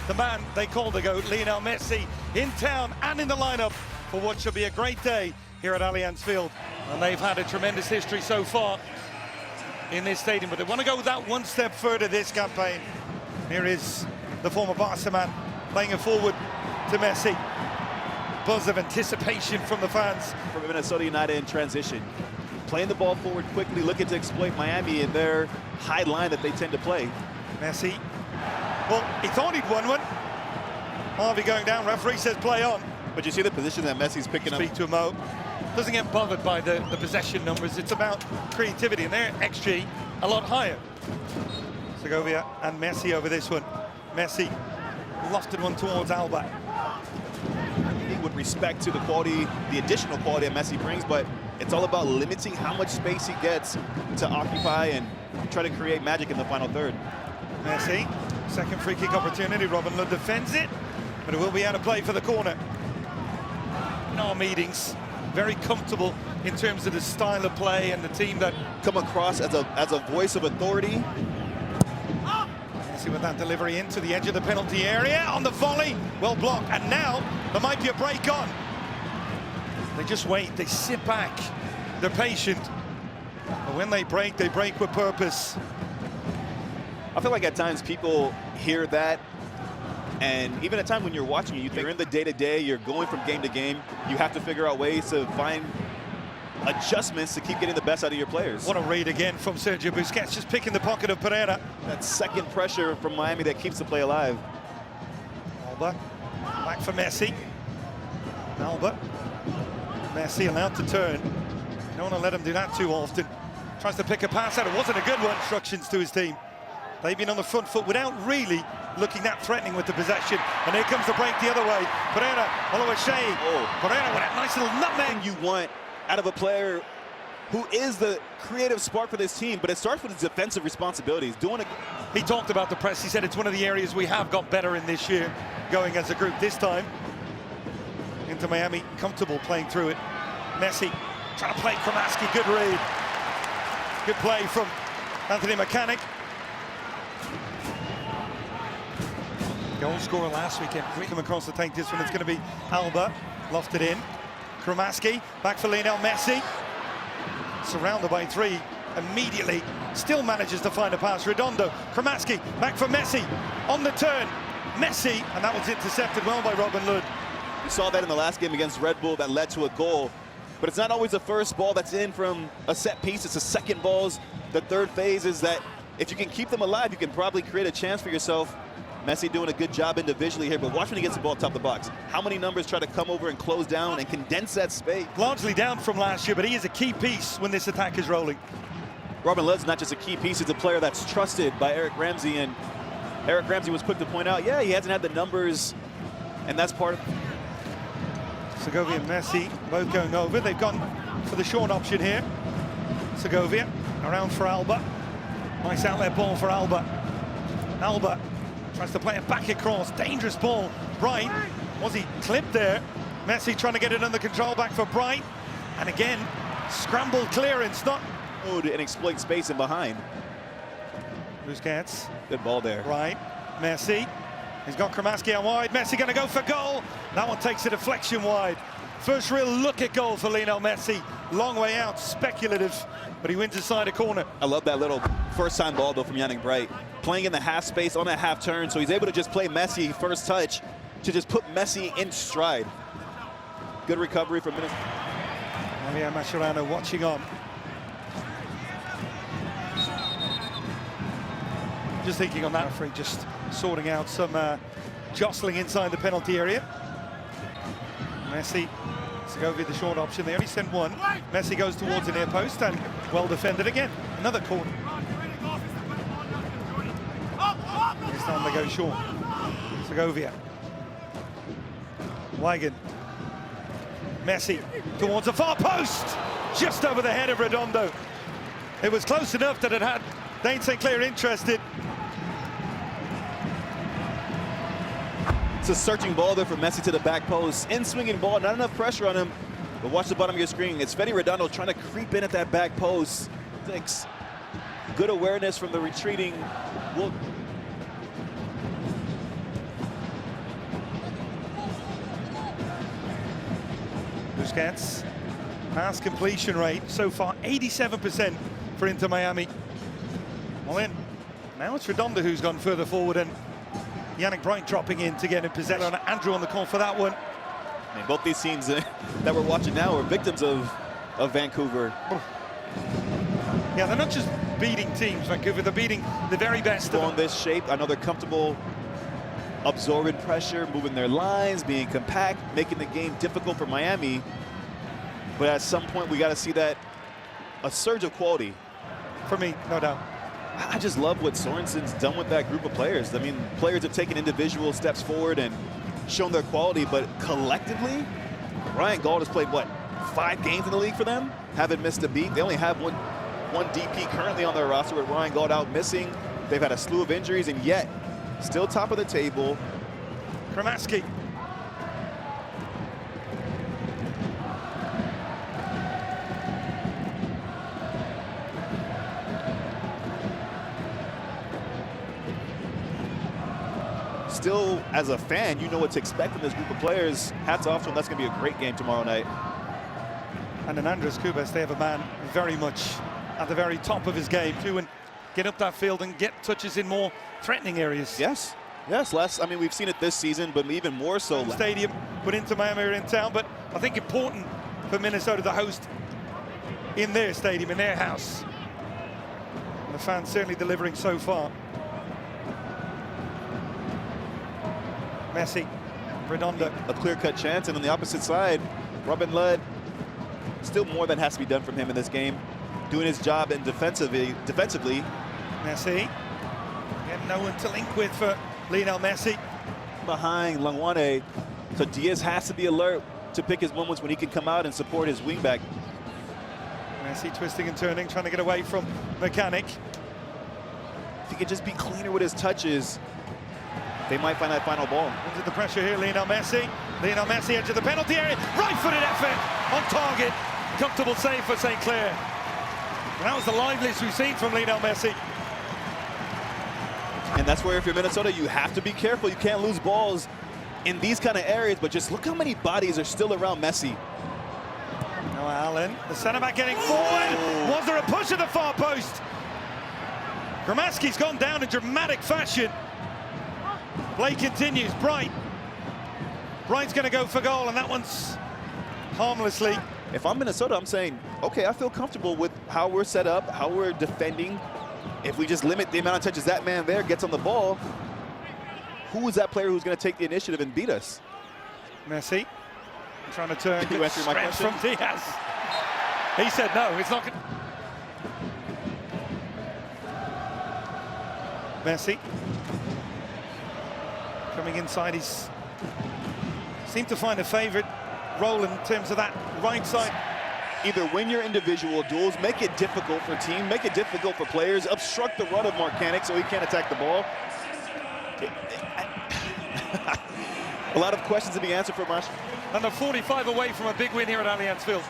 the man they call the GOAT, Lionel Messi, in town and in the lineup for what should be a great day here at Allianz Field. And they've had a tremendous history so far in this stadium, but they want to go that one step further this campaign. Here is the former Barca man playing it forward to Messi. Buzz of anticipation from the fans. From Minnesota United in transition. Playing the ball forward quickly, looking to exploit Miami in their high line that they tend to play. Messi, well, he thought he'd won one. Harvey going down, referee says play on. But you see the position that Messi's picking up. Speak to Mo. Doesn't get bothered by the possession numbers. It's about creativity, and their XG a lot higher. Segovia and Messi over this one. Messi lofted one towards Alba. With respect to the quality, the additional quality that Messi brings, but it's all about limiting how much space he gets to occupy and try to create magic in the final third. Messi, second free kick opportunity. Robin Lund defends it, but it will be out of play for the corner. In our meetings, very comfortable in terms of the style of play and the team that come across as a voice of authority. Messi with that delivery into the edge of the penalty area on the volley, well blocked, and now there might be a break on. They just wait, they sit back, they're patient, but when they break with purpose. I feel like at times people hear that, and even at times when you're watching it, you're in the day-to-day, you're going from game to game, you have to figure out ways to find adjustments to keep getting the best out of your players. What a read again from Sergio Busquets, just picking the pocket of Pereira. That second pressure from Miami that keeps the play alive. Alba, back for Messi. Alba, Messi allowed to turn. You don't want to let him do that too often. Tries to pick a pass out, it wasn't a good one. Instructions to his team. They've been on the front foot without really looking that threatening with the possession. And here comes the break the other way. Pereira, Oluwaseyi. Pereira with a nice little nutmeg. You want out of a player who is the creative spark for this team, but it starts with his defensive responsibilities. He talked about the press. He said it's one of the areas we have got better in this year, going as a group. This time into Miami, comfortable playing through it. Messi trying to play Kramaski, good read. Good play from Anthony Mechanic. Goal scorer last weekend, come across to take this one. It's going to be Alba, lofted in. Kramaski, back for Lionel Messi. Surrounded by three, immediately still manages to find a pass. Redondo, Kramaski, back for Messi. On the turn, Messi, and that was intercepted well by Robin Lund. We saw that in the last game against Red Bull that led to a goal. But it's not always the first ball that's in from a set piece. It's the second balls. The third phase is that if you can keep them alive, you can probably create a chance for yourself. Messi doing a good job individually here, but watch when he gets the ball top of the box. How many numbers try to come over and close down and condense that space? Largely down from last year, but he is a key piece when this attack is rolling. Robin Lund's not just a key piece, he's a player that's trusted by Eric Ramsey, and Eric Ramsey was quick to point out, yeah, he hasn't had the numbers, and that's part of it. Segovia and Messi both going over. They've gone for the short option here. Segovia around for Alba. Nice outlet ball for Alba. Alba tries to play it back across. Dangerous ball. Bright. Was he clipped there? Messi trying to get it under control. Back for Bright. And again, scrambled clearance. Not and exploit space in behind. Busquets. Good ball there. Right. Messi. He's got Kramaski out wide. Messi going to go for goal. That one takes a deflection wide. First real look at goal for Lionel Messi. Long way out, speculative, but he wins inside a corner. I love that little first-time ball, though, from Yannick Bright. Playing in the half space on that half turn, so he's able to just play Messi first touch to just put Messi in stride. Good recovery from Minnesota. Javier Mascherano watching on. Just thinking on that referee, just sorting out some jostling inside the penalty area. Messi, Segovia the short option there, he sent one. Messi goes towards the near post and well defended again. Another corner. This time they go short. Segovia. Wigan. Messi towards the far post. Just over the head of Redondo. It was close enough that it had Dane St. Clair interested. It's a searching ball there from Messi to the back post. In-swinging ball, not enough pressure on him. But watch the bottom of your screen. It's Fede Redondo trying to creep in at that back post. Thanks. Good awareness from the retreating. Busquets. Pass completion rate so far 87% for Inter Miami. Well in. Now it's Redondo who's gone further forward, and Yannick Bright dropping in to get in possession. Andrew on the call for that one. I mean, both these teams that we're watching now are victims of Vancouver. Yeah, they're not just beating teams, Vancouver, they're beating the very best of them. On this shape, I know they're comfortable absorbing pressure, moving their lines, being compact, making the game difficult for Miami. But at some point, we got to see that a surge of quality. For me, no doubt. I just love what Sorensen's done with that group of players. I mean, players have taken individual steps forward and shown their quality, but collectively, Ryan Gauld has played, what, 5 games in the league for them? Haven't missed a beat. They only have one DP currently on their roster with Ryan Gauld out missing. They've had a slew of injuries, and yet still top of the table. Kramaski. Still, as a fan, you know what to expect from this group of players. Hats off to them. That's going to be a great game tomorrow night. And in Andres Cubas, they have a man very much at the very top of his game too, and get up that field and get touches in more threatening areas. Yes, I mean, we've seen it this season, but even more so. Stadium, but Inter Miami are in town, but I think important for Minnesota to host in their stadium, in their house. And the fans certainly delivering so far. Messi, Redondo. A clear-cut chance, and on the opposite side, Robin Led, still more than has to be done from him in this game. Doing his job and defensively. Messi, again, no one to link with for Lionel Messi. Behind Langwane, so Diaz has to be alert to pick his moments when he can come out and support his wingback. Messi twisting and turning, trying to get away from Mechanic. If he could just be cleaner with his touches, they might find that final ball. Under the pressure here, Lionel Messi. Lionel Messi edge of the penalty area. Right-footed effort on target. Comfortable save for St. Clair. And that was the liveliest we've seen from Lionel Messi. And that's where, if you're Minnesota, you have to be careful. You can't lose balls in these kind of areas, but just look how many bodies are still around Messi. Noah Allen, the centre-back getting forward. Was there a push at the far post? Gramaski's gone down in dramatic fashion. Play continues. Bright's going to go for goal, and that one's harmlessly. If I'm Minnesota, I'm saying, okay, I feel comfortable with how we're set up, how we're defending. If we just limit the amount of touches that man there gets on the ball, who is that player who's going to take the initiative and beat us? Messi trying to turn. You answered my question? From Diaz. He said no, it's not. Messi coming inside. He's seemed to find a favorite role in terms of that right side. Either win your individual duels, make it difficult for team, make it difficult for players, obstruct the run of Marcanic so he can't attack the ball. A lot of questions to be answered for Marsh. And the 45 away from a big win here at Allianz Field.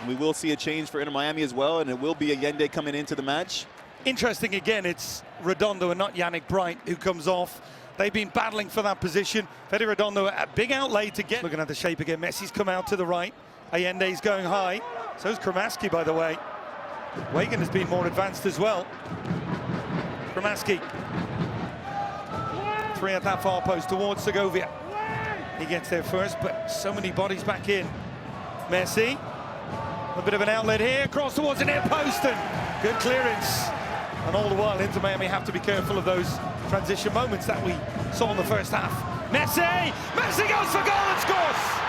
We will see a change for Inter Miami as well, and it will be Allende coming into the match. Interesting again, it's Redondo and not Yannick Bright who comes off. They've been battling for that position. Fede Redondo, a big outlay to get. Looking at the shape again, Messi's come out to the right. Allende's going high. So's Kramaski, by the way. Wagan has been more advanced as well. Kramaski. 3 at that far post towards Segovia. He gets there first, but so many bodies back in. Messi. A bit of an outlet here, cross towards the near post, and good clearance. And all the while, Inter Miami have to be careful of those transition moments that we saw in the first half. Messi! Messi goes for goal and scores!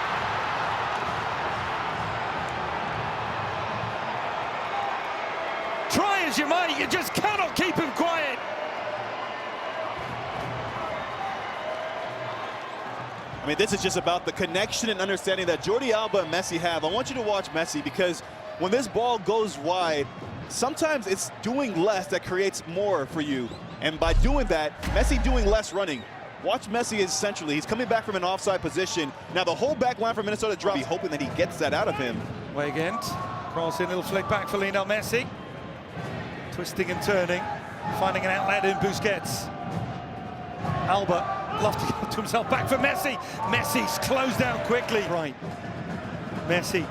Try as you might, you just cannot keep him quiet. I mean, this is just about the connection and understanding that Jordi Alba and Messi have. I want you to watch Messi, because when this ball goes wide, sometimes it's doing less that creates more for you. And by doing that, Messi doing less running. Watch Messi is centrally. He's coming back from an offside position. Now the whole back line for Minnesota drops, hoping that he gets that out of him. Weigand, cross in, little flick back for Lionel Messi. Twisting and turning, finding an outlet in Busquets. Alba, love to get to himself, back for Messi. Messi's closed down quickly. Right. Messi,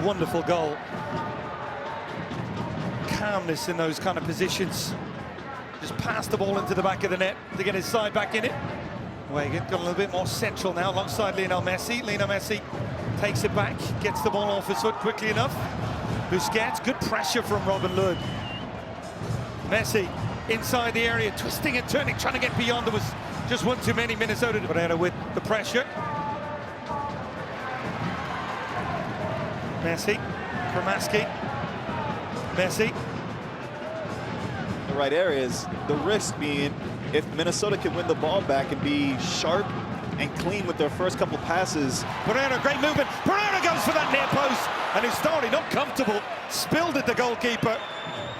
wonderful goal. Calmness in those kind of positions. Just pass the ball into the back of the net to get his side back in it. Weigand got a little bit more central now alongside Lionel Messi. Lionel Messi takes it back, gets the ball off his foot quickly enough. Busquets, good pressure from Robin Lod. Messi inside the area, twisting and turning, trying to get beyond. There was just one too many. Minnesota Pereira with the pressure. Messi, Kramaski, Messi. The right areas, the risk being if Minnesota can win the ball back and be sharp and clean with their first couple passes. Pereira, great movement. Pereira goes for that near post, and his story not comfortable. Spilled at the goalkeeper,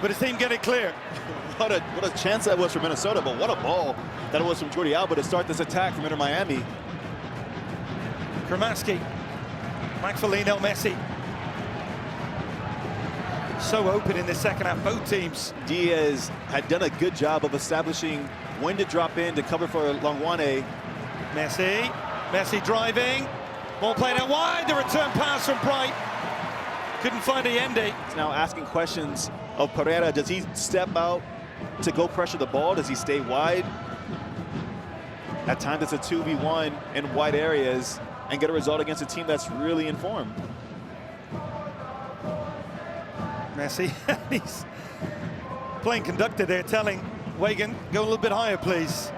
but his team get it clear. What a chance that was for Minnesota, but what a ball that it was from Jordi Alba to start this attack from Inter Miami. Kramaski, back for Lionel Messi. So open in the second half, both teams. Diaz had done a good job of establishing when to drop in to cover for Longwane. Messi driving, ball played out wide, the return pass from Bright. Couldn't find Allende. He's now asking questions of Pereira. Does he step out to go pressure the ball? Does he stay wide? At times it's a 2v1 in wide areas and get a result against a team that's really informed. Messi, he's playing conductor there, telling Weigand, go a little bit higher, please.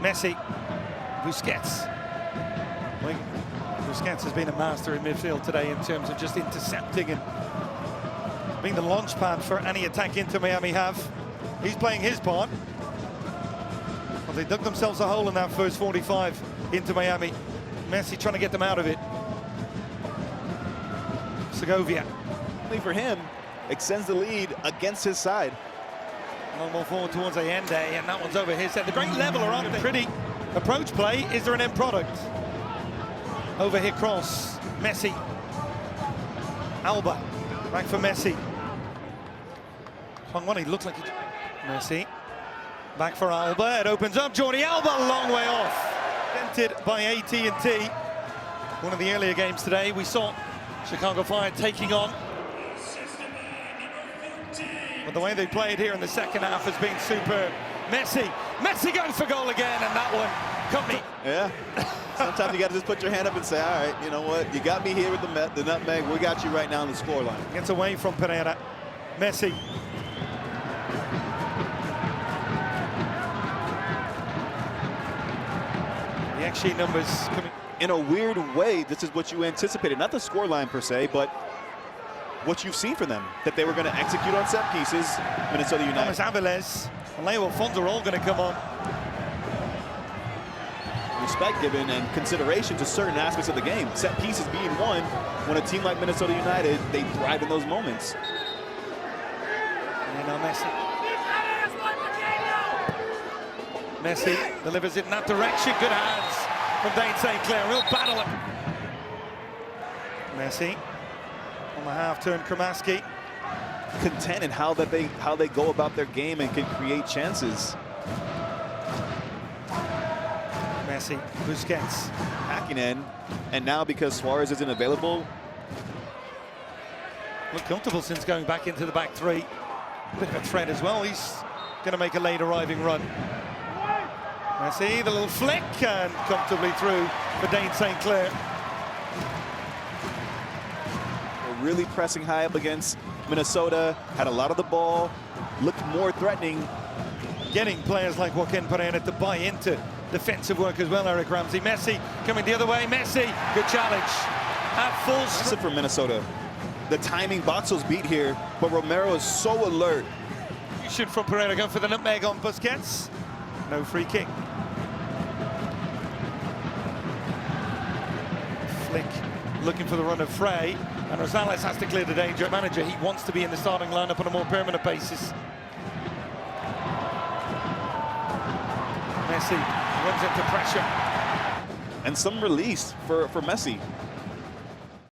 Messi, Busquets. Busquets has been a master in midfield today in terms of just intercepting and being the launch pad for any attack Inter Miami have. He's playing his part. Well, they dug themselves a hole in that first 45 into Miami. Messi trying to get them out of it. Segovia. For him, extends the lead against his side. One more forward towards Allende, and that one's over his head. The great leveler on it. Pretty approach play. Is there an end product? Over here, cross. Messi. Alba. Back for Messi. He looks like he... Messi. Back for Alba. It opens up. Jordi Alba, long way off. Invented by AT&T. One of the earlier games today, we saw Chicago Fire taking on. But the way they played here in the second half has been superb. Messi goes for goal again, and that one cut me. Yeah. Sometimes you got to just put your hand up and say, all right, you know what? You got me here with the nutmeg. We got you right now on the scoreline. Gets away from Pereira. Messi. The XG numbers coming. In a weird way, this is what you anticipated. Not the scoreline per se, but what you've seen from them. That they were going to execute on set pieces. Minnesota United. Thomas Aviles and Leo Alfonso are all going to come on. Respect given and consideration to certain aspects of the game. Set pieces being one, when a team like Minnesota United, they thrive in those moments. And now Messi. Messi delivers it in that direction. Good hands from Dane St. Clair. Real battle. Messi on the half turn. Kramaski. Content in how they go about their game and can create chances. Messi, Busquets. Hacking in, and now because Suarez isn't available. Looked comfortable since going back into the back three. Bit of a threat as well. He's going to make a late arriving run. Messi, the little flick, and comfortably through for Dane St. Clair. We're really pressing high up against Minnesota. Had a lot of the ball, looked more threatening. Getting players like Joaquin Pereira to buy into defensive work as well, Eric Ramsey. Messi coming the other way. Messi, good challenge. At full strength for Minnesota. The timing, Boxall's beat here, but Romero is so alert. You should from Pereira go for the nutmeg on Busquets. No free kick. Flick looking for the run of Frey, and Rosales has to clear the danger. Manager, he wants to be in the starting lineup on a more permanent basis. Messi runs into pressure. And some release for Messi.